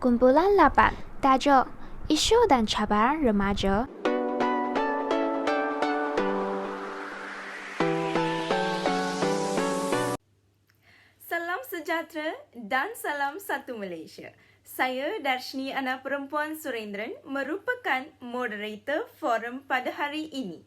Kumpulan 8, tajuk Isu dan Cabaran Remaja. Salam sejahtera dan salam satu Malaysia. Saya Darshni anak perempuan Surendran merupakan moderator forum pada hari ini.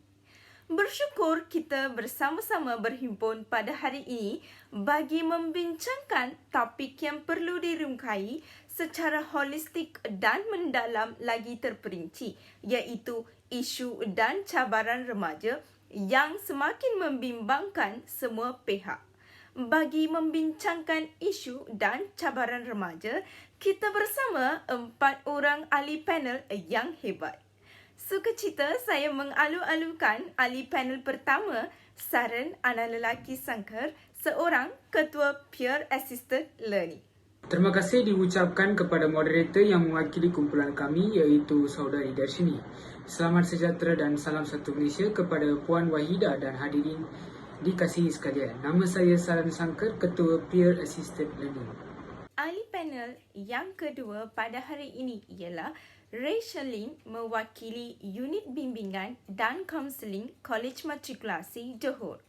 Bersyukur kita bersama-sama berhimpun pada hari ini bagi membincangkan topik yang perlu dirungkai secara holistik dan mendalam lagi terperinci, iaitu isu dan cabaran remaja yang semakin membimbangkan semua pihak. Bagi membincangkan isu dan cabaran remaja, kita bersama 4 orang ahli panel yang hebat. Sukacita saya mengalu-alukan ahli panel pertama, Saran anak lelaki Sangkar, seorang Ketua Peer Assisted Learning. Terima kasih diucapkan kepada moderator yang mewakili kumpulan kami, iaitu Saudari Darshini. Selamat sejahtera dan salam satu Malaysia kepada Puan Wahida dan hadirin dikasihi sekalian. Nama saya Saran Sangkar, Ketua Peer Assisted Learning. Ahli panel yang kedua pada hari ini ialah Rachel Lim mewakili Unit Bimbingan dan Kaunseling Kolej Matrikulasi Johor.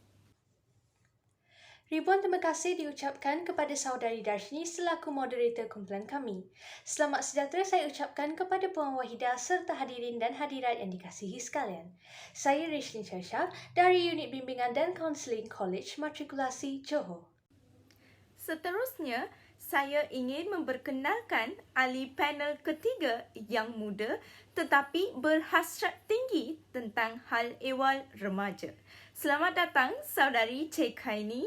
Ribuan terima kasih diucapkan kepada Saudari Darshini selaku moderator kumpulan kami. Selamat sejahtera saya ucapkan kepada Puan Wahida serta hadirin dan hadirat yang dikasihi sekalian. Saya Rachel Syarsyah dari Unit Bimbingan dan Kaunseling Kolej Matrikulasi Johor. Seterusnya, saya ingin memperkenalkan ahli panel ketiga yang muda tetapi berhasrat tinggi tentang hal ehwal remaja. Selamat datang Saudari Cik Haini.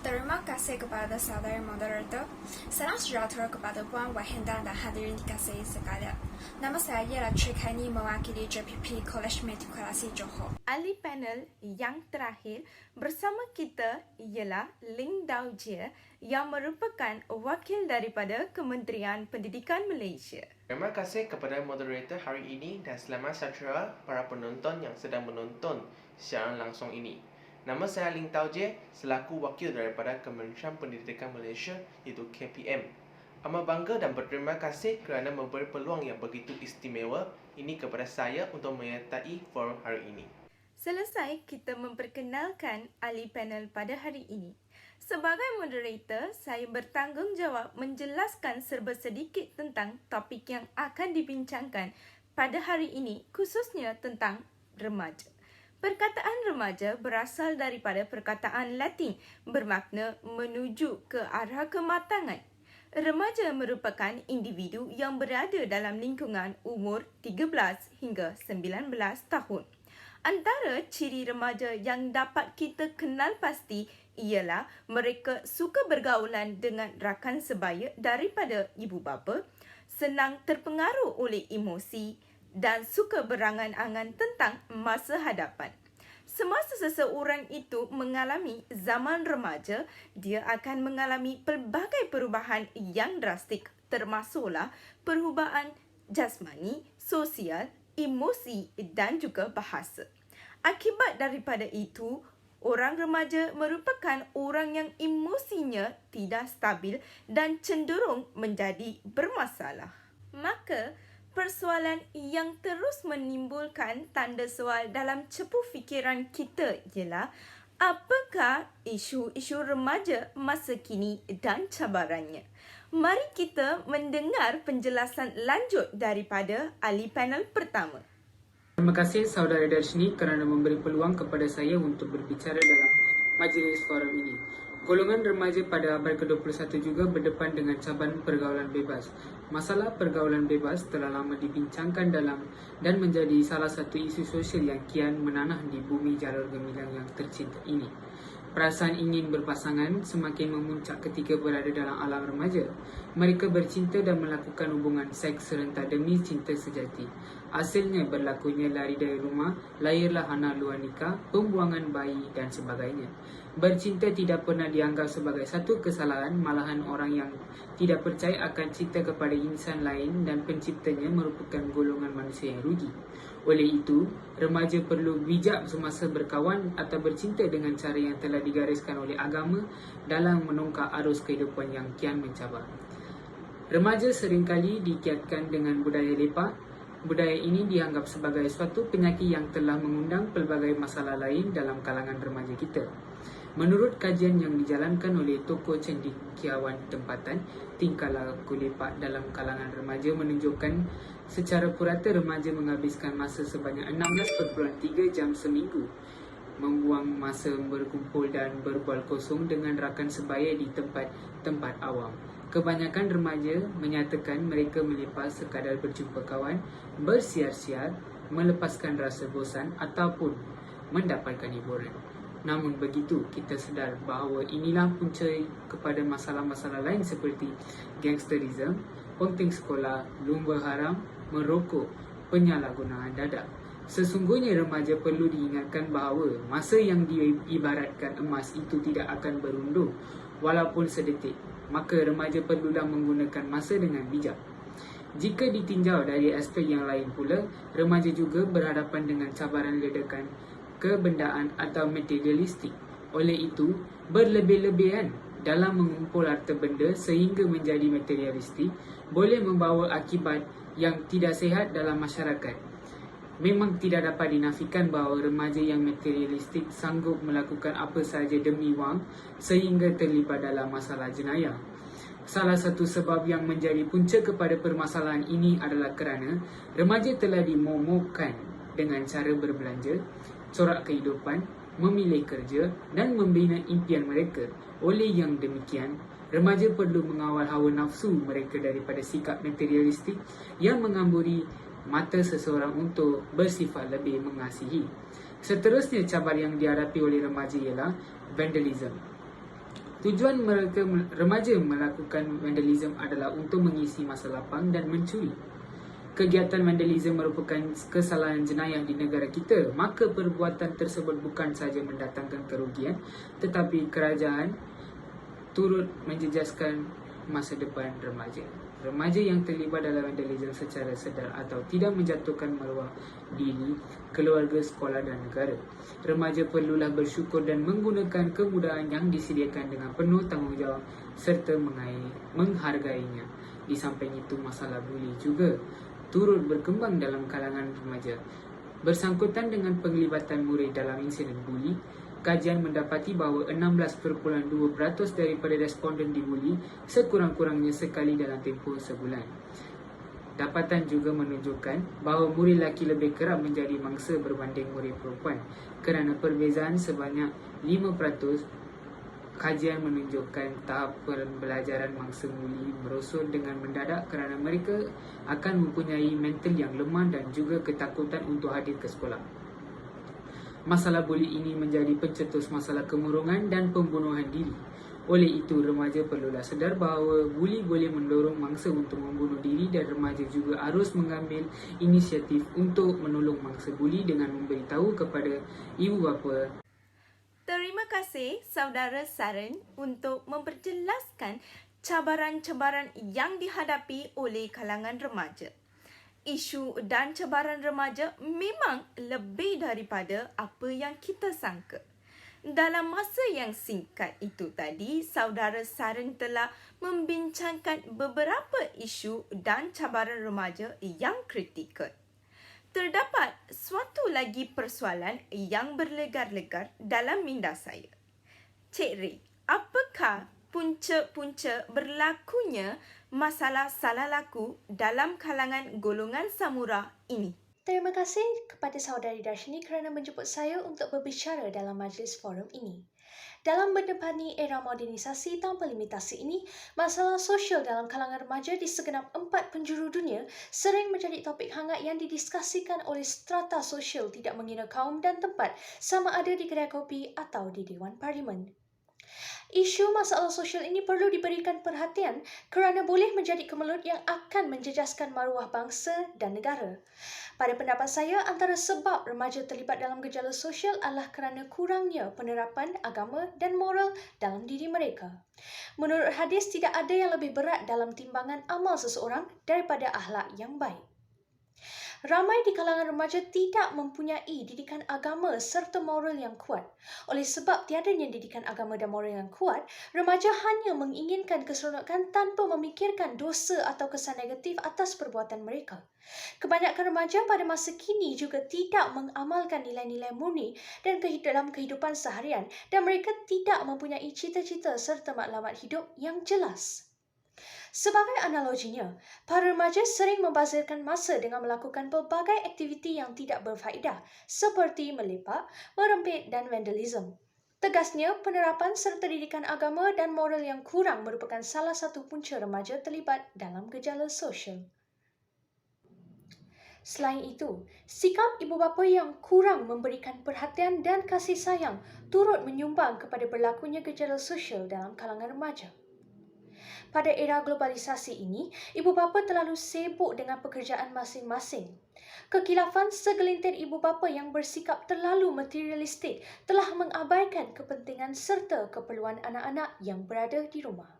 Terima kasih kepada saudara moderator. Salam sejahtera kepada Puan Wahida dan hadirin dikasihi sekalian. Nama saya ialah Cik Haini mewakili JPP Kolej Matrikulasi Johor. Ahli panel yang terakhir bersama kita ialah Ling Dao Jie yang merupakan wakil daripada Kementerian Pendidikan Malaysia. Terima kasih kepada moderator hari ini dan selamat sejahtera para penonton yang sedang menonton siaran langsung ini. Nama saya Ling Tao Jie selaku wakil daripada Kementerian Pendidikan Malaysia iaitu KPM. Amat bangga dan berterima kasih kerana memberi peluang yang begitu istimewa ini kepada saya untuk menyertai forum hari ini. Selesai kita memperkenalkan ahli panel pada hari ini. Sebagai moderator, saya bertanggungjawab menjelaskan serba sedikit tentang topik yang akan dibincangkan pada hari ini, khususnya tentang remaja. Perkataan remaja berasal daripada perkataan Latin bermakna menuju ke arah kematangan. Remaja merupakan individu yang berada dalam lingkungan umur 13 hingga 19 tahun. Antara ciri remaja yang dapat kita kenal pasti ialah mereka suka bergaulan dengan rakan sebaya daripada ibu bapa, senang terpengaruh oleh emosi dan suka berangan-angan tentang masa hadapan. Semasa seseorang itu mengalami zaman remaja, dia akan mengalami pelbagai perubahan yang drastik, termasuklah perubahan jasmani, sosial, emosi dan juga bahasa. Akibat daripada itu, orang remaja merupakan orang yang emosinya tidak stabil dan cenderung menjadi bermasalah. Maka, persoalan yang terus menimbulkan tanda soal dalam cepu fikiran kita ialah apakah isu-isu remaja masa kini dan cabarannya. Mari kita mendengar penjelasan lanjut daripada ahli panel pertama. Terima kasih Saudara Darshini kerana memberi peluang kepada saya untuk berbicara dalam majlis forum ini. Golongan remaja pada abad ke-21 juga berdepan dengan cabaran pergaulan bebas. Masalah pergaulan bebas telah lama dibincangkan dalam dan menjadi salah satu isu sosial yang kian menanah di bumi jalur gemilang yang tercinta ini. Perasaan ingin berpasangan semakin memuncak ketika berada dalam alam remaja. Mereka bercinta dan melakukan hubungan seks serentak demi cinta sejati. Hasilnya berlakunya lari dari rumah, lahirlah anak luar nikah, pembuangan bayi dan sebagainya. Bercinta tidak pernah dianggap sebagai satu kesalahan, malahan orang yang tidak percaya akan cinta kepada insan lain dan penciptanya merupakan golongan manusia yang rugi. Oleh itu, remaja perlu bijak semasa berkawan atau bercinta dengan cara yang telah digariskan oleh agama dalam menongkak arus kehidupan yang kian mencabar. Remaja seringkali dikaitkan dengan budaya lepak. Budaya ini dianggap sebagai suatu penyakit yang telah mengundang pelbagai masalah lain dalam kalangan remaja kita. Menurut kajian yang dijalankan oleh tokoh cendekiawan tempatan, tingkah laku lepak dalam kalangan remaja menunjukkan secara purata remaja menghabiskan masa sebanyak 16.3 jam seminggu membuang masa berkumpul dan berbual kosong dengan rakan sebaya di tempat-tempat awam. Kebanyakan remaja menyatakan mereka melepas sekadar berjumpa kawan, bersiar-siar, melepaskan rasa bosan ataupun mendapatkan hiburan. Namun begitu, kita sedar bahawa inilah punca kepada masalah-masalah lain seperti gangsterisme, ponting sekolah, lumba haram, merokok, penyalahgunaan dadak. Sesungguhnya remaja perlu diingatkan bahawa masa yang diibaratkan emas itu tidak akan berundur walaupun sedetik. Maka remaja perlulah menggunakan masa dengan bijak. Jika ditinjau dari aspek yang lain pula, remaja juga berhadapan dengan cabaran ledakan kebendaan atau materialistik. Oleh itu, berlebih-lebihan dalam mengumpul harta benda sehingga menjadi materialistik boleh membawa akibat yang tidak sihat dalam masyarakat. Memang tidak dapat dinafikan bahawa remaja yang materialistik sanggup melakukan apa sahaja demi wang sehingga terlibat dalam masalah jenayah. Salah satu sebab yang menjadi punca kepada permasalahan ini adalah kerana remaja telah dimomokkan dengan cara berbelanja, corak kehidupan, memilih kerja dan membina impian mereka. Oleh yang demikian, remaja perlu mengawal hawa nafsu mereka daripada sikap materialistik yang mengamburi mata seseorang untuk bersifat lebih mengasihi. Seterusnya, cabaran yang dihadapi oleh remaja ialah vandalisme. Tujuan remaja melakukan vandalisme adalah untuk mengisi masa lapang dan mencuri. Kegiatan vandalisme merupakan kesalahan jenayah di negara kita, maka perbuatan tersebut bukan sahaja mendatangkan kerugian, tetapi kerajaan turut menjejaskan masa depan remaja. Remaja yang terlibat dalam vandalisme secara sedar atau tidak menjatuhkan maruah diri, keluarga, sekolah dan negara. Remaja perlulah bersyukur dan menggunakan kemudahan yang disediakan dengan penuh tanggungjawab serta menghargainya. Di samping itu, masalah buli juga turut berkembang dalam kalangan remaja. Bersangkutan dengan penglibatan murid dalam insiden buli, kajian mendapati bahawa 16.2% daripada responden dibuli sekurang-kurangnya sekali dalam tempoh sebulan. Dapatan juga menunjukkan bahawa murid lelaki lebih kerap menjadi mangsa berbanding murid perempuan. Kerana perbezaan sebanyak 5%, kajian menunjukkan tahap pembelajaran mangsa buli merosot dengan mendadak kerana mereka akan mempunyai mental yang lemah dan juga ketakutan untuk hadir ke sekolah. Masalah buli ini menjadi pencetus masalah kemurungan dan pembunuhan diri. Oleh itu, remaja perlulah sedar bahawa buli boleh mendorong mangsa untuk membunuh diri dan remaja juga harus mengambil inisiatif untuk menolong mangsa buli dengan memberitahu kepada ibu bapa. Terima kasih saudara Saren untuk memperjelaskan cabaran-cabaran yang dihadapi oleh kalangan remaja. Isu dan cabaran remaja memang lebih daripada apa yang kita sangka. Dalam masa yang singkat itu tadi, saudara Saren telah membincangkan beberapa isu dan cabaran remaja yang kritikal. Terdapat suatu lagi persoalan yang berlegar-legar dalam minda saya. Cik Ray, apakah punca-punca berlakunya masalah salah laku dalam kalangan golongan samura ini? Terima kasih kepada saudari Darshini kerana menjemput saya untuk berbicara dalam majlis forum ini. Dalam mendepani era modernisasi tanpa limitasi ini, masalah sosial dalam kalangan remaja di segenap 4 penjuru dunia sering menjadi topik hangat yang didiskusikan oleh strata sosial tidak mengira kaum dan tempat, sama ada di kedai kopi atau di Dewan Parlimen. Isu masalah sosial ini perlu diberikan perhatian kerana boleh menjadi kemelut yang akan menjejaskan maruah bangsa dan negara. Pada pendapat saya, antara sebab remaja terlibat dalam gejala sosial adalah kerana kurangnya penerapan agama dan moral dalam diri mereka. Menurut hadis, tidak ada yang lebih berat dalam timbangan amal seseorang daripada akhlak yang baik. Ramai di kalangan remaja tidak mempunyai didikan agama serta moral yang kuat. Oleh sebab tiadanya didikan agama dan moral yang kuat, remaja hanya menginginkan keseronokan tanpa memikirkan dosa atau kesan negatif atas perbuatan mereka. Kebanyakan remaja pada masa kini juga tidak mengamalkan nilai-nilai murni dan dalam kehidupan seharian dan mereka tidak mempunyai cita-cita serta matlamat hidup yang jelas. Sebagai analoginya, para remaja sering membazirkan masa dengan melakukan pelbagai aktiviti yang tidak berfaedah seperti melepak, merempit dan vandalisme. Tegasnya, penerapan serta didikan agama dan moral yang kurang merupakan salah satu punca remaja terlibat dalam gejala sosial. Selain itu, sikap ibu bapa yang kurang memberikan perhatian dan kasih sayang turut menyumbang kepada berlakunya gejala sosial dalam kalangan remaja. Pada era globalisasi ini, ibu bapa terlalu sibuk dengan pekerjaan masing-masing. Kekilafan segelintir ibu bapa yang bersikap terlalu materialistik telah mengabaikan kepentingan serta keperluan anak-anak yang berada di rumah.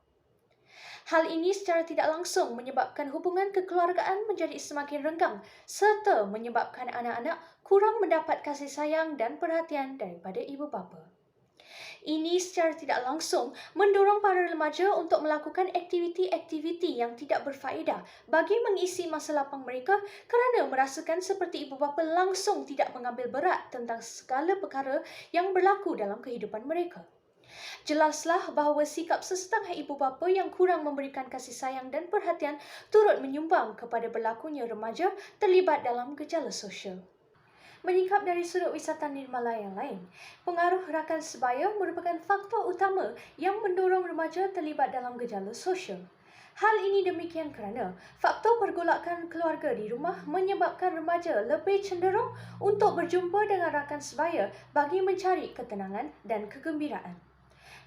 Hal ini secara tidak langsung menyebabkan hubungan kekeluargaan menjadi semakin renggang serta menyebabkan anak-anak kurang mendapat kasih sayang dan perhatian daripada ibu bapa. Ini secara tidak langsung mendorong para remaja untuk melakukan aktiviti-aktiviti yang tidak berfaedah bagi mengisi masa lapang mereka kerana merasakan seperti ibu bapa langsung tidak mengambil berat tentang segala perkara yang berlaku dalam kehidupan mereka. Jelaslah bahawa sikap sesetengah ibu bapa yang kurang memberikan kasih sayang dan perhatian turut menyumbang kepada berlakunya remaja terlibat dalam gejala sosial. Menyingkap dari sudut wisata nirmala yang lain, pengaruh rakan sebaya merupakan faktor utama yang mendorong remaja terlibat dalam gejala sosial. Hal ini demikian kerana faktor pergolakan keluarga di rumah menyebabkan remaja lebih cenderung untuk berjumpa dengan rakan sebaya bagi mencari ketenangan dan kegembiraan.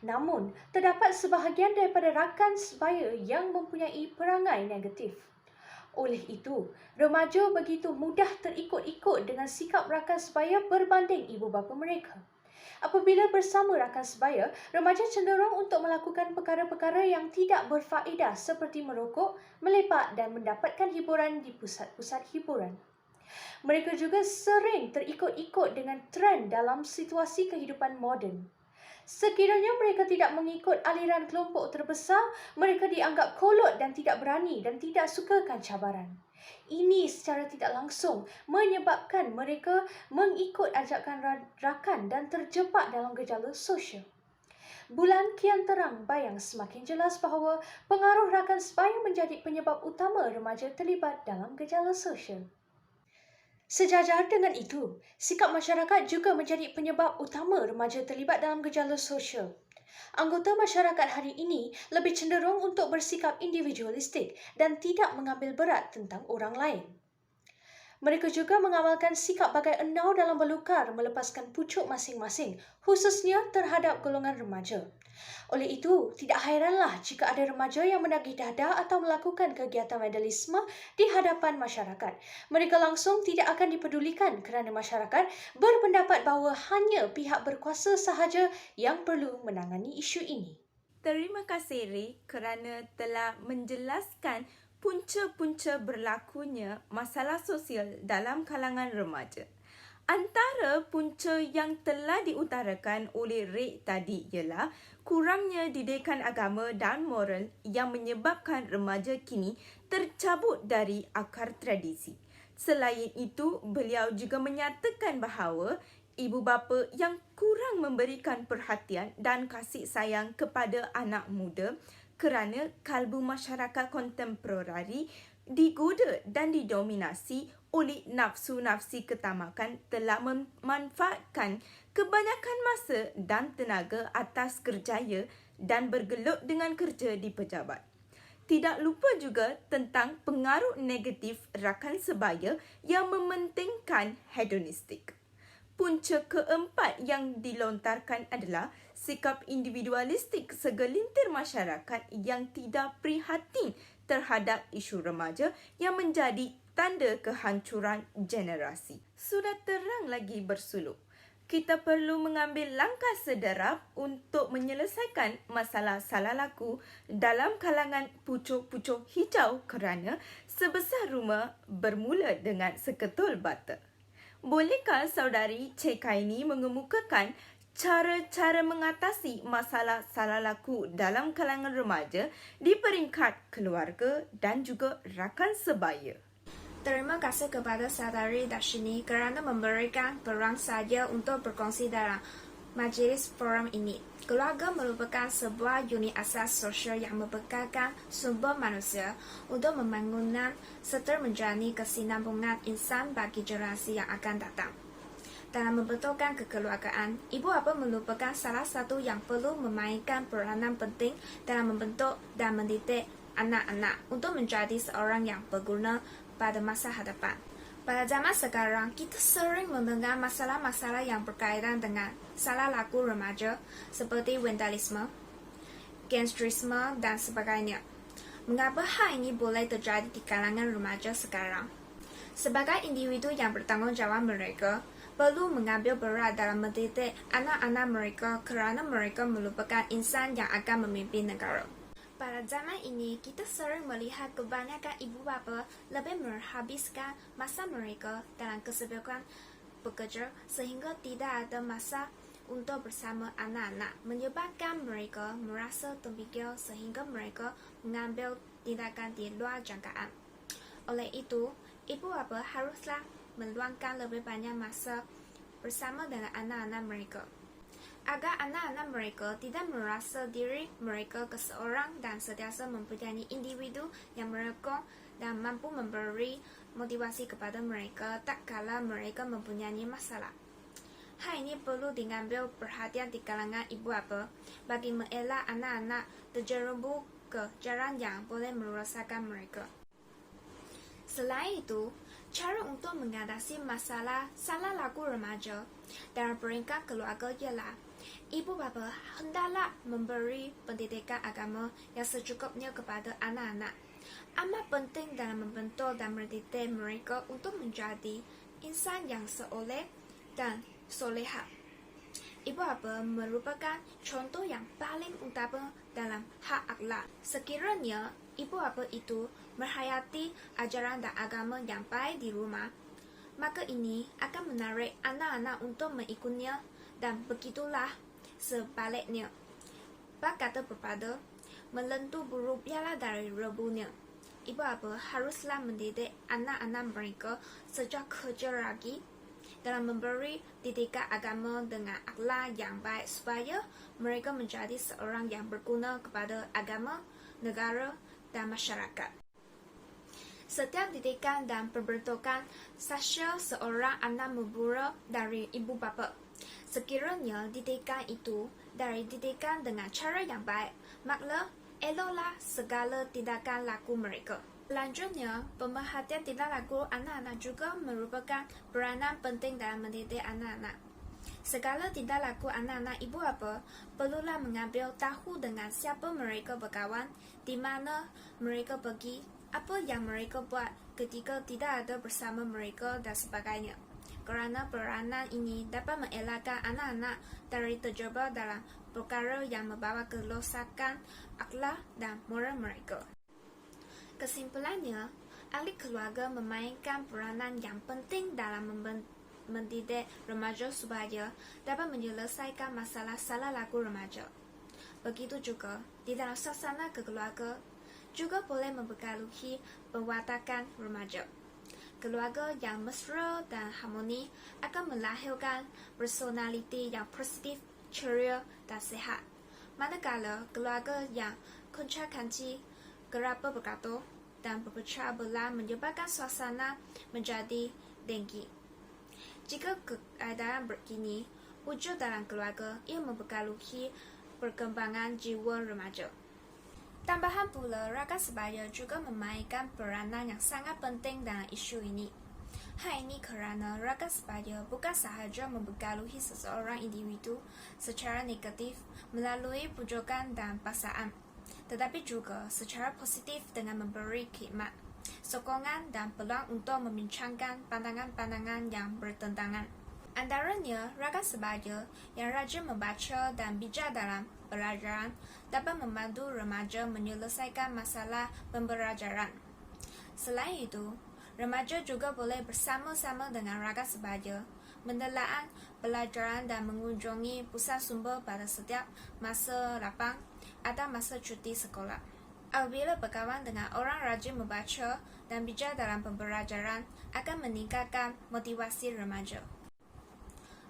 Namun, terdapat sebahagian daripada rakan sebaya yang mempunyai perangai negatif. Oleh itu, remaja begitu mudah terikut-ikut dengan sikap rakan sebaya berbanding ibu bapa mereka. Apabila bersama rakan sebaya, remaja cenderung untuk melakukan perkara-perkara yang tidak berfaedah seperti merokok, melepak dan mendapatkan hiburan di pusat-pusat hiburan. Mereka juga sering terikut-ikut dengan trend dalam situasi kehidupan moden. Sekiranya mereka tidak mengikut aliran kelompok terbesar, mereka dianggap kolot dan tidak berani dan tidak sukakan cabaran. Ini secara tidak langsung menyebabkan mereka mengikut ajakan rakan dan terjebak dalam gejala sosial. Bulan kian terang bayang semakin jelas bahawa pengaruh rakan sebaya menjadi penyebab utama remaja terlibat dalam gejala sosial. Sejajar dengan itu, sikap masyarakat juga menjadi penyebab utama remaja terlibat dalam gejala sosial. Anggota masyarakat hari ini lebih cenderung untuk bersikap individualistik dan tidak mengambil berat tentang orang lain. Mereka juga mengamalkan sikap bagai enau dalam berlukar melepaskan pucuk masing-masing, khususnya terhadap golongan remaja. Oleh itu, tidak hairanlah jika ada remaja yang menagih dada atau melakukan kegiatan vandalisme di hadapan masyarakat. Mereka langsung tidak akan dipedulikan kerana masyarakat berpendapat bahawa hanya pihak berkuasa sahaja yang perlu menangani isu ini. Terima kasih Ray kerana telah menjelaskan punca-punca berlakunya masalah sosial dalam kalangan remaja. Antara punca yang telah diutarakan oleh Ray tadi ialah kurangnya didikan agama dan moral yang menyebabkan remaja kini tercabut dari akar tradisi. Selain itu, beliau juga menyatakan bahawa ibu bapa yang kurang memberikan perhatian dan kasih sayang kepada anak muda kerana kalbu masyarakat kontemporari digoda dan didominasi oleh nafsu-nafsi ketamakan telah memanfaatkan kebanyakan masa dan tenaga atas kerjaya dan bergelut dengan kerja di pejabat. Tidak lupa juga tentang pengaruh negatif rakan sebaya yang mementingkan hedonistik. Punca keempat yang dilontarkan adalah sikap individualistik segelintir masyarakat yang tidak prihatin terhadap isu remaja yang menjadi tanda kehancuran generasi. Sudah terang lagi bersuluk. kita perlu mengambil langkah sederap untuk menyelesaikan masalah salah laku dalam kalangan pucuk-pucuk hijau kerana sebesar rumah bermula dengan seketul bata. Bolehkah saudari Cekaini mengemukakan cara-cara mengatasi masalah salah laku dalam kalangan remaja di peringkat keluarga dan juga rakan sebaya? Terima kasih kepada saudari Darshini kerana memberikan peluang saya untuk berkongsi dalam majlis forum ini. Keluarga merupakan sebuah unit asas sosial yang membekalkan sumber manusia untuk pembangunan serta menjalani kesinambungan insan bagi generasi yang akan datang. Dalam membentukkan kekeluargaan, ibu bapa merupakan salah satu yang perlu memainkan peranan penting dalam membentuk dan mendidik anak-anak untuk menjadi seorang yang berguna pada masa hadapan. Pada zaman sekarang, kita sering mendengar masalah-masalah yang berkaitan dengan salah laku remaja seperti vandalisme, gangsterisme, dan sebagainya. Mengapa hal ini boleh terjadi di kalangan remaja sekarang? Sebagai individu yang bertanggung jawab, mereka perlu mengambil berat dalam mendidik anak-anak mereka kerana mereka merupakan insan yang akan memimpin negara. Pada zaman ini, kita sering melihat kebanyakan ibu bapa lebih menghabiskan masa mereka dalam kesibukan bekerja sehingga tidak ada masa untuk bersama anak-anak, menyebabkan mereka merasa terpikir sehingga mereka mengambil tindakan di luar jangkaan. Oleh itu, ibu bapa haruslah meluangkan lebih banyak masa bersama dengan anak-anak mereka, agar anak-anak mereka tidak merasa diri mereka seseorang dan sentiasa mempunyai individu yang merekong dan mampu memberi motivasi kepada mereka tak kala mereka mempunyai masalah. Hal ini perlu diambil perhatian di kalangan ibu bapa bagi mengelak anak-anak terjerumus ke jalan yang boleh merosakkan mereka. Selain itu, cara untuk mengatasi masalah salah laku remaja dalam peringkat keluarga ialah ibu bapa hendaklah memberi pendidikan agama yang secukupnya kepada anak-anak. Amat penting dalam membentuk dan mendidik mereka untuk menjadi insan yang soleh dan soleha. Ibu bapa merupakan contoh yang paling utama dalam hak akhlak. Sekiranya ibu bapa itu menghayati ajaran dan agama yang baik di rumah, maka ini akan menarik anak-anak untuk mengikutnya, dan begitulah sebaliknya. Bak kata pepatah, melentur buruk biarlah dari rebunya. Ibu bapa haruslah mendidik anak-anak mereka sejak kecil lagi dalam memberi didikan agama dengan akhlak yang baik supaya mereka menjadi seorang yang berguna kepada agama, negara, dan masyarakat. Setiap didikan dan pembentukan sosial seorang anak bermula dari ibu bapa. Sekiranya didikan itu dari didikan dengan cara yang baik, maka eloklah segala tindakan laku mereka. Selanjutnya, pemerhatian tindak laku anak-anak juga merupakan peranan penting dalam mendidik anak-anak. Segala tindak laku anak-anak ibu bapa perlulah mengambil tahu dengan siapa mereka berkawan, di mana mereka pergi, apa yang mereka buat ketika tidak ada bersama mereka dan sebagainya. Kerana peranan ini dapat mengelakkan anak-anak dari terjebak dalam perkara yang membawa kerosakan akhlak dan moral mereka. Kesimpulannya, ahli keluarga memainkan peranan yang penting dalam mendidik remaja supaya dapat menyelesaikan masalah salah laku remaja. Begitu juga di dalam suasana kekeluarga juga boleh mempengaruhi perwatakan remaja. Keluarga yang mesra dan harmoni akan melahirkan personaliti yang positif, ceria dan sihat. Manakala keluarga yang koncak-kancik, kerap berkata dan berpecah belah menyebabkan suasana menjadi dengki. Jika keadaan begini wujud dalam keluarga, ia mempengaruhi perkembangan jiwa remaja. Tambahan pula, rakan sebaya juga memainkan peranan yang sangat penting dalam isu ini. Hal ini kerana rakan sebaya bukan sahaja mempengaruhi seseorang individu secara negatif melalui pujukan dan paksaan, tetapi juga secara positif dengan memberi khidmat, sokongan dan peluang untuk membincangkan pandangan-pandangan yang bertentangan. Antaranya, rakan sebaya yang rajin membaca dan bijak dalam pelajaran dapat membantu remaja menyelesaikan masalah pembelajaran. Selain itu, remaja juga boleh bersama-sama dengan rakan sebaya menelaah pelajaran dan mengunjungi pusat sumber pada setiap masa lapang atau masa cuti sekolah. Apabila berkawan dengan orang rajin membaca dan bijak dalam pembelajaran akan meningkatkan motivasi remaja.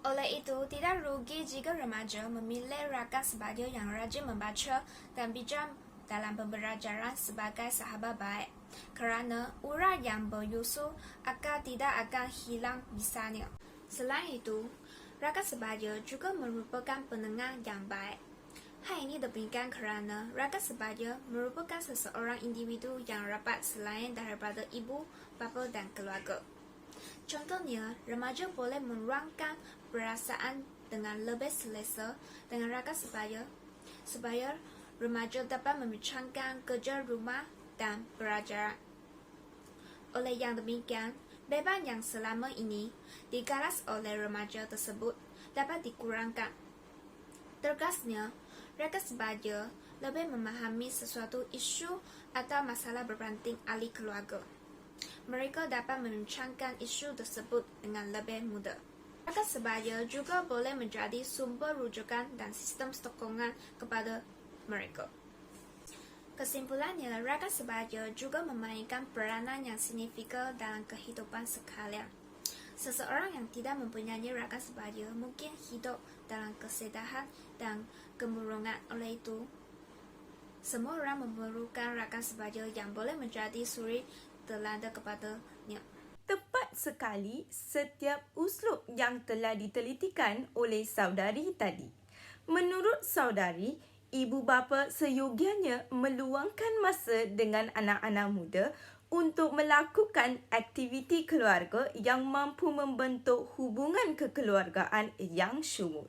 Oleh itu, tidak rugi jika remaja memilih rakan sebaya yang rajin membaca dan bijak dalam pembelajaran sebagai sahabat baik, kerana orang yang berusaha tidak akan hilang bisanya. Selain itu, rakan sebaya juga merupakan pendengar yang baik. Hal ini demikian kerana rakan sebaya merupakan seseorang individu yang rapat selain daripada ibu, bapa dan keluarga. Contohnya, remaja boleh meluangkan perasaan dengan lebih selesa dengan rakan sebaya, supaya remaja dapat membincangkan kerja rumah dan pelajaran. Oleh yang demikian, beban yang selama ini digalas oleh remaja tersebut dapat dikurangkan. Tegasnya, rakan sebaya lebih memahami sesuatu isu atau masalah berbanding ahli keluarga. Mereka dapat membincangkan isu tersebut dengan lebih mudah. Rakan sebaya juga boleh menjadi sumber rujukan dan sistem sokongan kepada mereka. Kesimpulannya, rakan sebaya juga memainkan peranan yang signifikan dalam kehidupan sekalian. Seseorang yang tidak mempunyai rakan sebaya mungkin hidup dalam kesedihan dan kemurungan. Oleh itu, semua orang memerlukan rakan sebaya yang boleh menjadi suri teladan kepadanya. Tepat sekali setiap uslub yang telah ditelitikan oleh saudari tadi. Menurut saudari, ibu bapa seyogianya meluangkan masa dengan anak-anak muda untuk melakukan aktiviti keluarga yang mampu membentuk hubungan kekeluargaan yang syumul.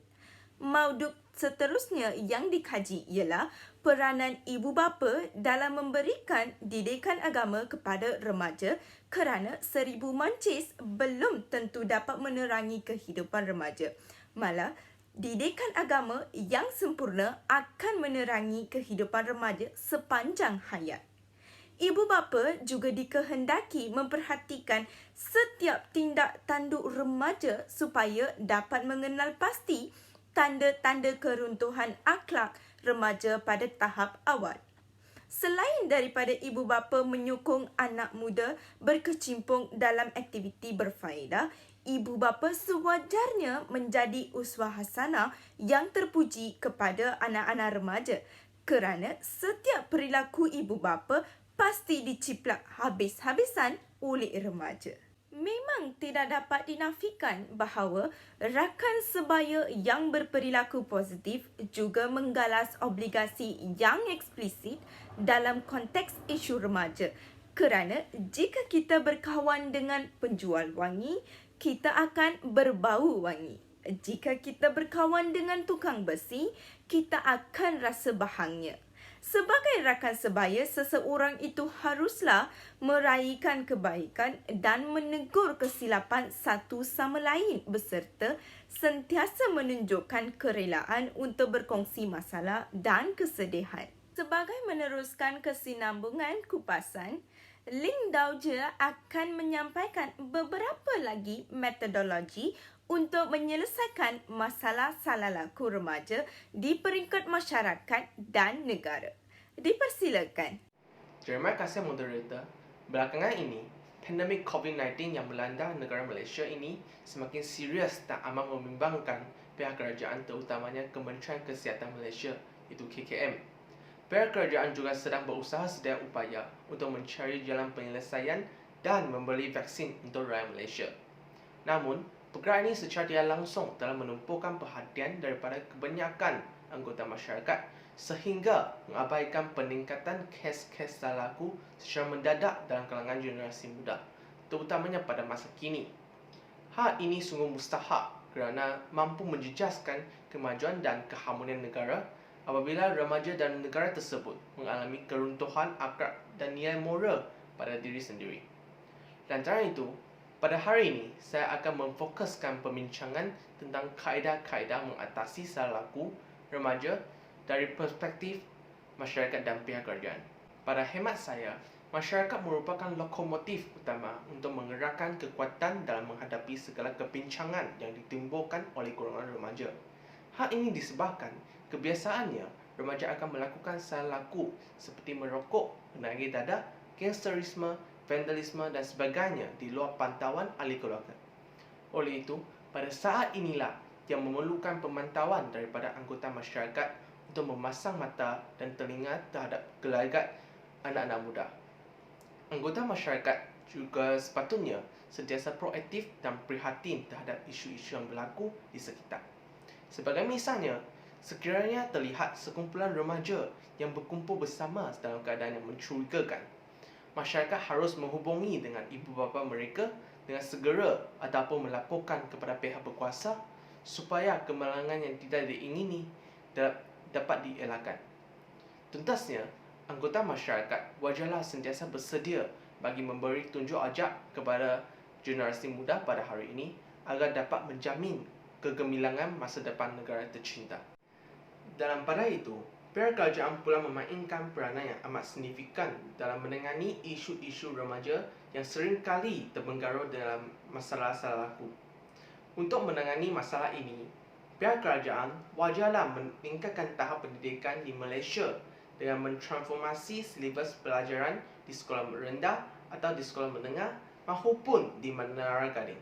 Mauduk seterusnya yang dikaji ialah peranan ibu bapa dalam memberikan didikan agama kepada remaja kerana 1000 mancis belum tentu dapat menerangi kehidupan remaja. Malah, didikan agama yang sempurna akan menerangi kehidupan remaja sepanjang hayat. Ibu bapa juga dikehendaki memperhatikan setiap tindak tanduk remaja supaya dapat mengenal pasti tanda-tanda keruntuhan akhlak remaja pada tahap awal. Selain daripada ibu bapa menyokong anak muda berkecimpung dalam aktiviti berfaedah, ibu bapa sewajarnya menjadi uswah hasanah yang terpuji kepada anak-anak remaja kerana setiap perilaku ibu bapa pasti diciplak habis-habisan oleh remaja. Memang tidak dapat dinafikan bahawa rakan sebaya yang berperilaku positif juga menggalas obligasi yang eksplisit dalam konteks isu remaja. Kerana jika kita berkawan dengan penjual wangi, kita akan berbau wangi. Jika kita berkawan dengan tukang besi, kita akan rasa bahangnya. Sebagai rakan sebaya, seseorang itu haruslah meraihkan kebaikan dan menegur kesilapan satu sama lain beserta sentiasa menunjukkan kerelaan untuk berkongsi masalah dan kesedihan. Sebagai meneruskan kesinambungan kupasan, Ling Daoje akan menyampaikan beberapa lagi metodologi untuk menyelesaikan masalah salah laku remaja di peringkat masyarakat dan negara. Dipersilakan. Terima kasih moderator. Belakangan ini, pandemik COVID-19 yang melanda negara Malaysia ini semakin serius dan amat membimbangkan pihak kerajaan terutamanya Kementerian Kesihatan Malaysia, iaitu KKM. Pihak kerajaan juga sedang berusaha sedaya upaya untuk mencari jalan penyelesaian dan membeli vaksin untuk rakyat Malaysia. Namun, perkara ini secara tidak langsung telah menumpukan perhatian daripada kebanyakan anggota masyarakat sehingga mengabaikan peningkatan kes-kes salah laku secara mendadak dalam kalangan generasi muda, terutamanya pada masa kini. Hal ini sungguh mustahak kerana mampu menjejaskan kemajuan dan keharmonian negara apabila remaja dan negara tersebut mengalami keruntuhan akhlak dan nilai moral pada diri sendiri. Lantaran itu, Pada hari ini, saya akan memfokuskan pembincangan tentang kaedah-kaedah mengatasi salah laku remaja dari perspektif masyarakat dan pihak kerajaan. Pada hemat saya, masyarakat merupakan lokomotif utama untuk menggerakkan kekuatan dalam menghadapi segala kebincangan yang ditimbulkan oleh golongan remaja. Hal ini disebabkan kebiasaannya remaja akan melakukan salah laku seperti merokok, menagih dadah, gangsterisme, vandalisme dan sebagainya di luar pantauan ahli keluarga. Oleh itu, pada saat inilah yang memerlukan pemantauan daripada anggota masyarakat untuk memasang mata dan telinga terhadap gelagat anak-anak muda. Anggota masyarakat juga sepatutnya sentiasa proaktif dan prihatin terhadap isu-isu yang berlaku di sekitar. Sebagai misalnya, sekiranya terlihat sekumpulan remaja yang berkumpul bersama dalam keadaan yang mencurigakan, masyarakat harus menghubungi dengan ibu bapa mereka dengan segera ataupun melaporkan kepada pihak berkuasa supaya kemalangan yang tidak diingini dapat dielakkan. Tuntasnya, anggota masyarakat wajarlah sentiasa bersedia bagi memberi tunjuk ajak kepada generasi muda pada hari ini agar dapat menjamin kegemilangan masa depan negara tercinta. Dalam pada itu, pihak kerajaan pula memainkan peranan yang amat signifikan dalam menangani isu-isu remaja yang sering kali terbenggaru dalam masalah salah laku. Untuk menangani masalah ini, pihak kerajaan wajarlah meningkatkan tahap pendidikan di Malaysia dengan mentransformasi silibus pelajaran di sekolah rendah atau di sekolah menengah maupun di Menara Gading.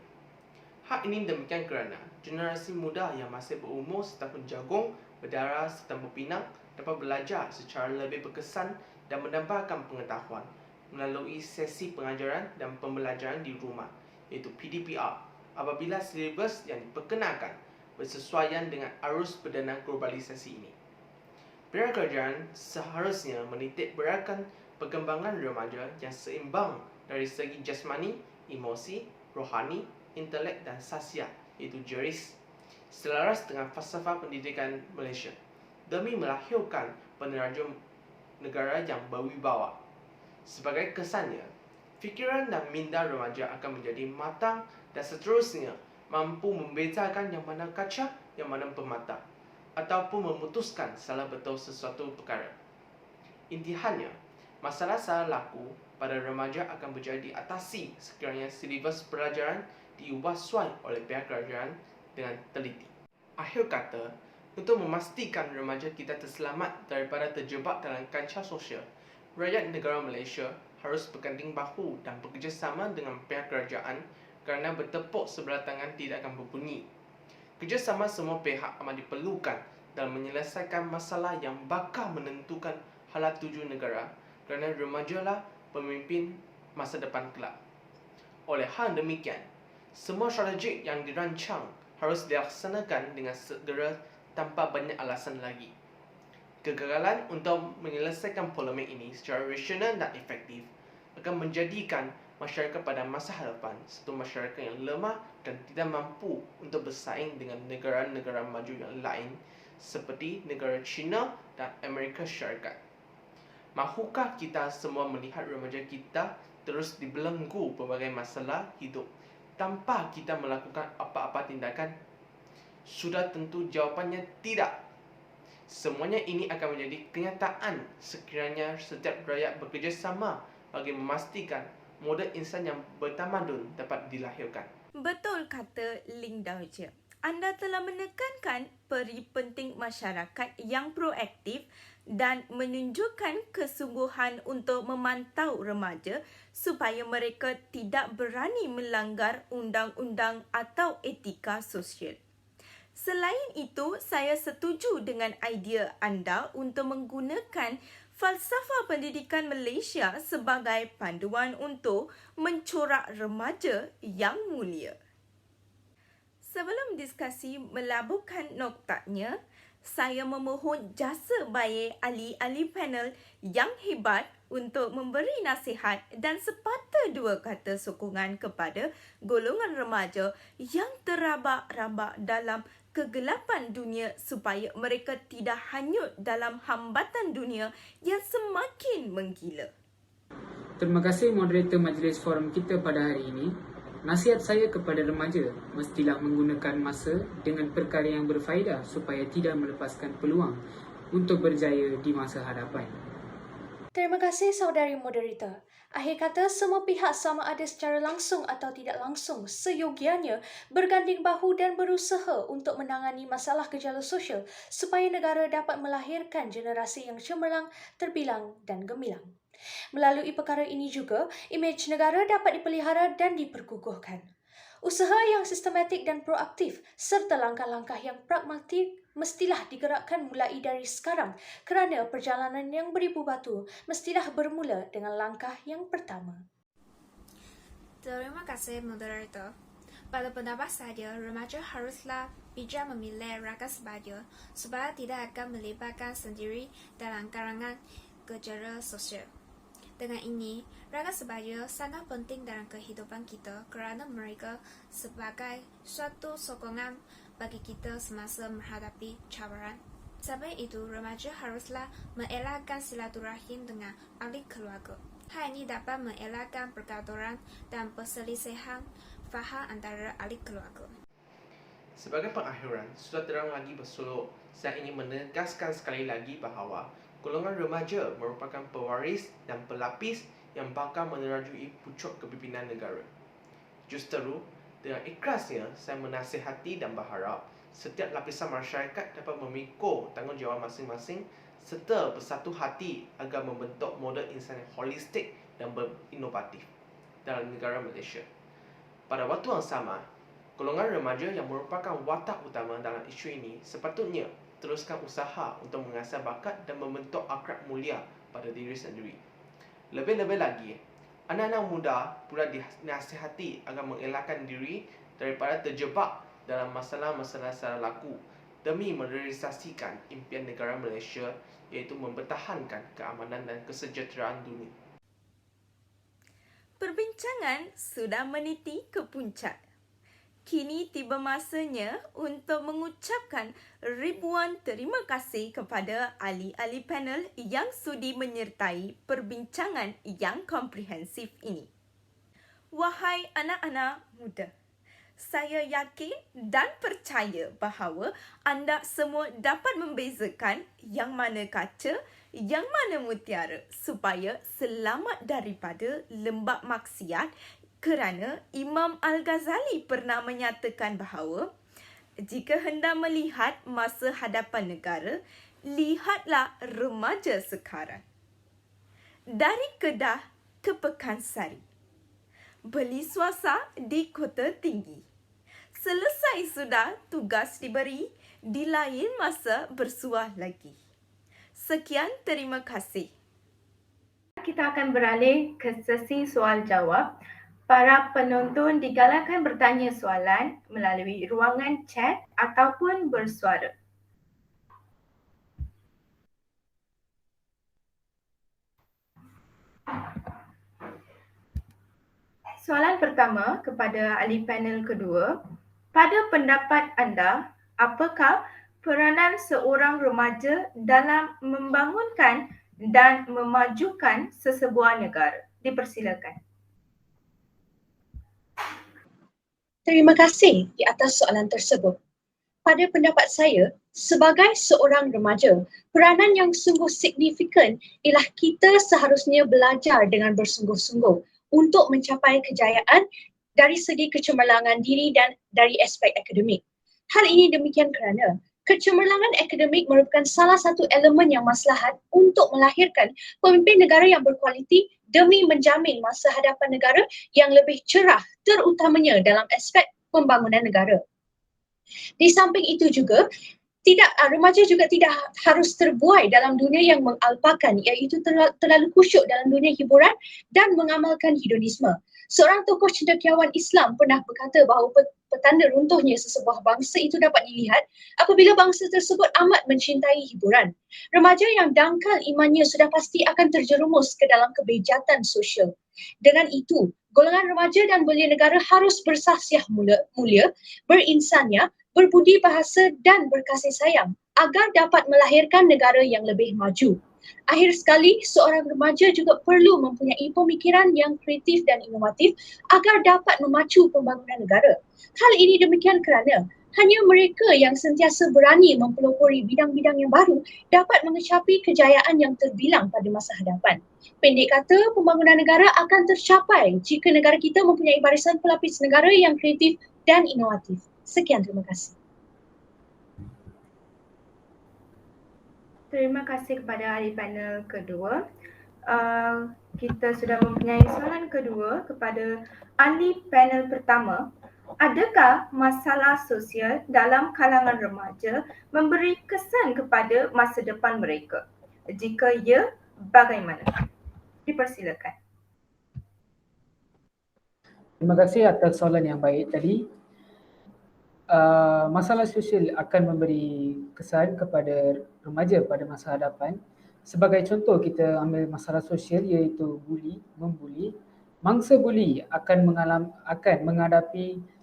Hal ini demikian kerana generasi muda yang masih berumur setahun jagung, berdarah serta berpinang dapat belajar secara lebih berkesan dan menambahkan pengetahuan melalui sesi pengajaran dan pembelajaran di rumah, iaitu PDPR, apabila silibus yang diperkenalkan bersesuaian dengan arus perdana globalisasi ini. Pihak kerajaan seharusnya menitik beratkan perkembangan remaja yang seimbang dari segi jasmani, emosi, rohani, intelek dan sasiah, iaitu JERIS, selaras dengan falsafah pendidikan Malaysia, demi melahirkan peneraju negara yang berwibawa. Sebagai kesannya, fikiran dan minda remaja akan menjadi matang dan seterusnya mampu membezakan yang mana kaca, yang mana permata, ataupun memutuskan salah betul sesuatu perkara. Intihannya, masalah salah laku pada remaja akan berjaya diatasi sekiranya silibus pelajaran diubah sesuai oleh pihak kerajaan dengan teliti. Akhir kata, untuk memastikan remaja kita terselamat daripada terjebak dalam kancah sosial, rakyat negara Malaysia harus berganding bahu dan bekerjasama dengan pihak kerajaan kerana bertepuk sebelah tangan tidak akan berbunyi. Kerjasama semua pihak amat diperlukan dalam menyelesaikan masalah yang bakal menentukan halat tuju negara kerana remajalah pemimpin masa depan kelak. Oleh hal demikian, semua strategi yang dirancang harus dilaksanakan dengan segera tanpa banyak alasan lagi. Kegagalan untuk menyelesaikan polemik ini secara rasional dan efektif akan menjadikan masyarakat pada masa hadapan satu masyarakat yang lemah dan tidak mampu untuk bersaing dengan negara-negara maju yang lain seperti negara China dan Amerika Syarikat. Mahukah kita semua melihat remaja kita terus dibelenggu berbagai masalah hidup tanpa kita melakukan apa-apa tindakan? Sudah tentu jawapannya tidak. Semuanya ini akan menjadi kenyataan sekiranya setiap rakyat bekerjasama bagi memastikan model insan yang bertamadun dapat dilahirkan. Betul kata Ling Dao-je. Anda telah menekankan peri penting masyarakat yang proaktif dan menunjukkan kesungguhan untuk memantau remaja supaya mereka tidak berani melanggar undang-undang atau etika sosial. Selain itu, saya setuju dengan idea anda untuk menggunakan falsafah pendidikan Malaysia sebagai panduan untuk mencorak remaja yang mulia. Sebelum diskusi melabuhkan noktanya, saya memohon jasa baik ahli-ahli panel yang hebat untuk memberi nasihat dan sepatah dua kata sokongan kepada golongan remaja yang terabak-rabak dalam kegelapan dunia supaya mereka tidak hanyut dalam hambatan dunia yang semakin menggila. Terima kasih moderator majlis forum kita pada hari ini. Nasihat saya kepada remaja, mestilah menggunakan masa dengan perkara yang berfaedah supaya tidak melepaskan peluang untuk berjaya di masa hadapan. Terima kasih saudari moderator. Akhir kata, semua pihak sama ada secara langsung atau tidak langsung seyogianya berganding bahu dan berusaha untuk menangani masalah gejala sosial supaya negara dapat melahirkan generasi yang cemerlang, terbilang dan gemilang. Melalui perkara ini juga, imej negara dapat dipelihara dan diperkukuhkan. Usaha yang sistematik dan proaktif serta langkah-langkah yang pragmatik mestilah digerakkan mulai dari sekarang kerana perjalanan yang beribu batu mestilah bermula dengan langkah yang pertama. Terima kasih moderator. Pada pendapat saya, remaja haruslah bijak memilih raga sebaja supaya tidak akan melibatkan sendiri dalam kalangan gejala sosial. Dengan ini, raga sebaya sangat penting dalam kehidupan kita kerana mereka sebagai suatu sokongan bagi kita semasa menghadapi cabaran. Sampai itu, remaja haruslah mengelakkan silaturahim dengan ahli keluarga. Hal ini dapat mengelakkan pergaulan dan perselisihan faham antara ahli keluarga. Sebagai pengakhiran, sudah terang lagi bersuluk, saya ingin menegaskan sekali lagi bahawa golongan remaja merupakan pewaris dan pelapis yang bakal menerajui pucuk kepimpinan negara. Justeru, dengan ikhlasnya saya menasihati dan berharap setiap lapisan masyarakat dapat memikul tanggungjawab masing-masing serta bersatu hati agar membentuk model insan yang holistik dan berinovatif dalam negara Malaysia. Pada waktu yang sama, golongan remaja yang merupakan watak utama dalam isu ini sepatutnya teruskan usaha untuk mengasah bakat dan membentuk akhlak mulia pada diri sendiri. Lebih-lebih lagi, anak-anak muda pula dinasihati agar mengelakkan diri daripada terjebak dalam masalah-masalah secara laku demi merealisasikan impian negara Malaysia iaitu mempertahankan keamanan dan kesejahteraan dunia. Perbincangan sudah meniti ke puncak. Kini tiba masanya untuk mengucapkan ribuan terima kasih kepada ahli-ahli panel yang sudi menyertai perbincangan yang komprehensif ini. Wahai anak-anak muda, saya yakin dan percaya bahawa anda semua dapat membezakan yang mana kaca, yang mana mutiara supaya selamat daripada lembab maksiat. Kerana Imam Al-Ghazali pernah menyatakan bahawa jika hendak melihat masa hadapan negara, lihatlah remaja sekarang. Dari Kedah ke Pekansari, beli swasta di Kota Tinggi. Selesai sudah tugas diberi, di lain masa bersuah lagi. Sekian, terima kasih. Kita akan beralih ke sesi soal jawab. Para penonton digalakkan bertanya soalan melalui ruangan chat ataupun bersuara. Soalan pertama kepada ahli panel kedua. Pada pendapat anda, apakah peranan seorang remaja dalam membangunkan dan memajukan sesebuah negara? Dipersilakan. Terima kasih di atas soalan tersebut. Pada pendapat saya, sebagai seorang remaja, peranan yang sungguh signifikan ialah kita seharusnya belajar dengan bersungguh-sungguh untuk mencapai kejayaan dari segi kecemerlangan diri dan dari aspek akademik. Hal ini demikian kerana kecemerlangan akademik merupakan salah satu elemen yang maslahat untuk melahirkan pemimpin negara yang berkualiti demi menjamin masa hadapan negara yang lebih cerah, terutamanya dalam aspek pembangunan negara. Di samping itu juga, remaja juga tidak harus terbuai dalam dunia yang mengalpakan, iaitu terlalu kusyuk dalam dunia hiburan dan mengamalkan hedonisme. Seorang tokoh cendekiawan Islam pernah berkata bahawa petanda runtuhnya sesebuah bangsa itu dapat dilihat apabila bangsa tersebut amat mencintai hiburan. Remaja yang dangkal imannya sudah pasti akan terjerumus ke dalam kebejatan sosial. Dengan itu, golongan remaja dan belia negara harus bersahsiah mulia, berinsannya, berbudi bahasa dan berkasih sayang agar dapat melahirkan negara yang lebih maju. Akhir sekali, seorang remaja juga perlu mempunyai pemikiran yang kreatif dan inovatif agar dapat memacu pembangunan negara. Hal ini demikian kerana hanya mereka yang sentiasa berani mempelopori bidang-bidang yang baru dapat mengecapi kejayaan yang terbilang pada masa hadapan. Pendek kata, pembangunan negara akan tercapai jika negara kita mempunyai barisan pelapis negara yang kreatif dan inovatif. Sekian, terima kasih. Terima kasih kepada ahli panel kedua. Kita sudah mempunyai soalan kedua kepada ahli panel pertama. Adakah masalah sosial dalam kalangan remaja memberi kesan kepada masa depan mereka? Jika ya, bagaimana? Dipersilakan. Terima kasih atas soalan yang baik tadi. Masalah sosial akan memberi kesan kepada remaja pada masa hadapan. Sebagai contoh, kita ambil masalah sosial iaitu membuli. Mangsa buli akan menghadapi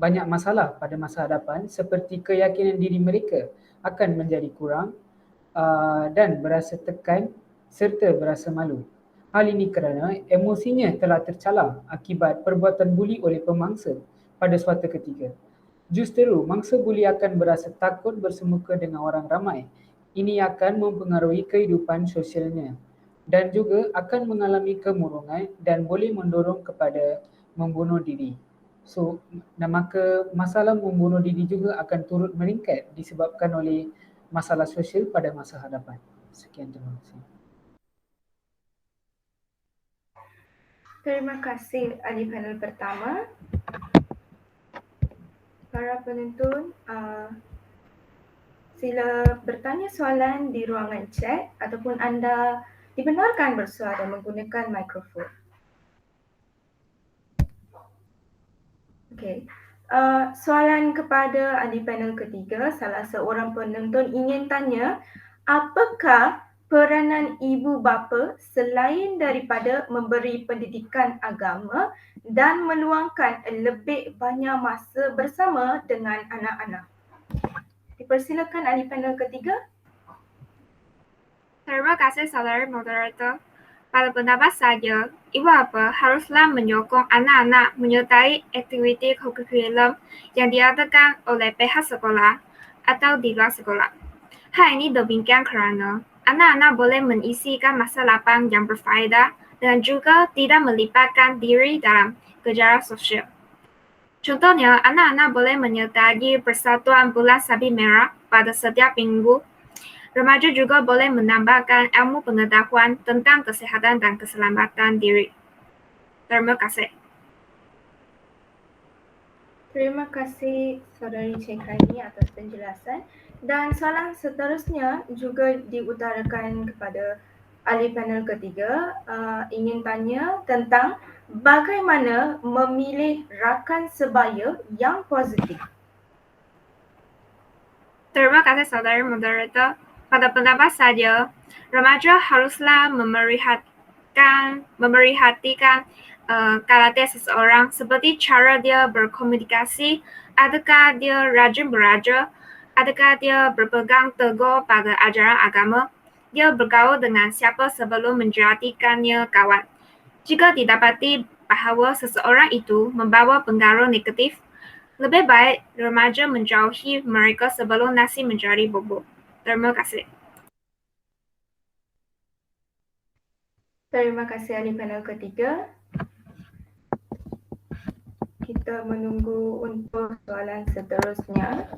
banyak masalah pada masa hadapan seperti keyakinan diri mereka akan menjadi kurang dan berasa tekan serta berasa malu. Hal ini kerana emosinya telah tercalar akibat perbuatan buli oleh pemangsa pada suatu ketika. Justeru, mangsa buli akan berasa takut bersemuka dengan orang ramai. Ini akan mempengaruhi kehidupan sosialnya dan juga akan mengalami kemurungan dan boleh mendorong kepada membunuh diri. So, maka masalah membunuh diri juga akan turut meningkat disebabkan oleh masalah sosial pada masa hadapan. Sekian, terima kasih. Terima kasih ahli panel pertama. Para penonton, sila bertanya soalan di ruangan chat ataupun anda dibenarkan bersuara menggunakan mikrofon. Okey. Soalan kepada ahli panel ketiga, salah seorang penonton ingin tanya, apakah peranan ibu bapa selain daripada memberi pendidikan agama dan meluangkan lebih banyak masa bersama dengan anak-anak? Dipersilakan ahli panel ketiga. Terima kasih saudara moderator. Pada pendapat saya, ibu bapa haruslah menyokong anak-anak menyertai aktiviti kurikulum yang diadakan oleh pihak sekolah atau di luar sekolah. Hal ini demikian kerana anak-anak boleh mengisikan masa lapang yang berfaedah dan juga tidak melibatkan diri dalam kejaran sosial. Contohnya, anak-anak boleh menyertai persatuan bulan sabit merah pada setiap minggu. Remaja juga boleh menambahkan ilmu pengetahuan tentang kesihatan dan keselamatan diri. Terima kasih. Terima kasih saudari Cekhani atas penjelasan. Dan soalan seterusnya juga diutarakan kepada ahli panel ketiga, ingin tanya tentang bagaimana memilih rakan sebaya yang positif. Terima kasih saudara moderator. Pada pendapat saya, remaja haruslah memerhatikan karakter seseorang seperti cara dia berkomunikasi, adakah dia rajin belajar, adakah dia berpegang teguh pada ajaran agama, dia bergaul dengan siapa sebelum menjadikannya kawan. Jika didapati bahawa seseorang itu membawa pengaruh negatif, lebih baik remaja menjauhi mereka sebelum nasi menjadi bubur. Terima kasih. Terima kasih ahli panel ketiga. Kita menunggu untuk soalan seterusnya.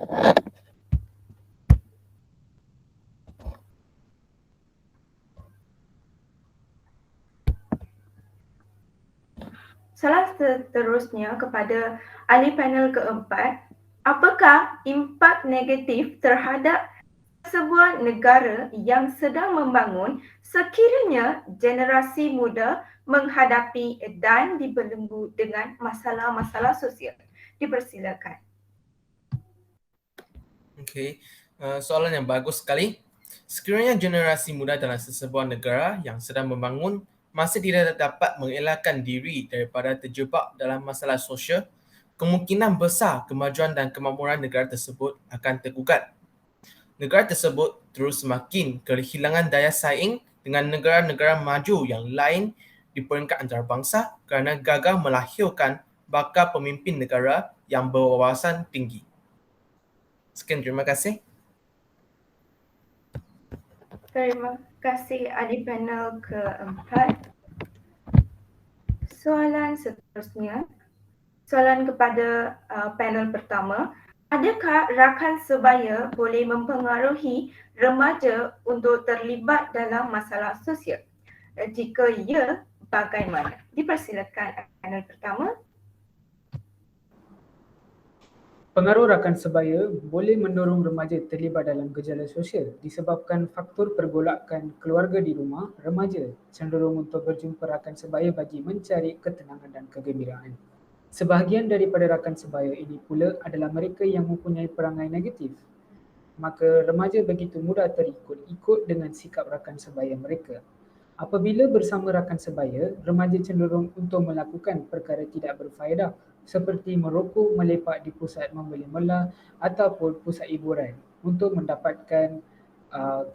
Soalan seterusnya kepada ahli panel keempat, apakah impak negatif terhadap sebuah negara yang sedang membangun sekiranya generasi muda menghadapi dan dibelenggu dengan masalah-masalah sosial? Dipersilakan. Okey, soalan yang bagus sekali. Sekiranya generasi muda dalam sesebuah negara yang sedang membangun masih tidak dapat mengelakkan diri daripada terjebak dalam masalah sosial, kemungkinan besar kemajuan dan kemakmuran negara tersebut akan tergugat. negara tersebut terus semakin kehilangan daya saing dengan negara-negara maju yang lain di peringkat antarabangsa kerana gagal melahirkan bakal pemimpin negara yang berwawasan tinggi. Sekian, terima kasih. Terima kasih ahli panel keempat. Soalan seterusnya, soalan kepada panel pertama. Adakah rakan sebaya boleh mempengaruhi remaja untuk terlibat dalam masalah sosial? Jika ya, bagaimana? Dipersilakan panel pertama. Pengaruh rakan sebaya boleh mendorong remaja terlibat dalam gejala sosial disebabkan faktor pergolakan keluarga di rumah. Remaja cenderung untuk berjumpa rakan sebaya bagi mencari ketenangan dan kegembiraan. Sebahagian daripada rakan sebaya ini pula adalah mereka yang mempunyai perangai negatif. Maka remaja begitu mudah terikut-ikut dengan sikap rakan sebaya mereka. Apabila bersama rakan sebaya, remaja cenderung untuk melakukan perkara tidak berfaedah seperti merokok melepak di pusat membeli melah ataupun pusat hiburan untuk mendapatkan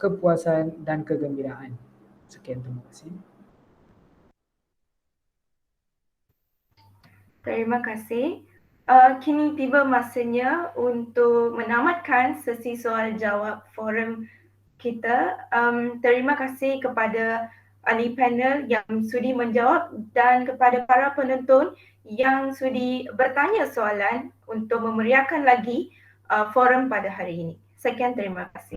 kepuasan dan kegembiraan. Sekian, terima kasih. Terima kasih. Kini tiba masanya untuk menamatkan sesi soal jawab forum kita. Terima kasih kepada ahli panel yang sudi menjawab dan kepada para penonton yang sudi bertanya soalan untuk memeriahkan lagi forum pada hari ini. Sekian, terima kasih.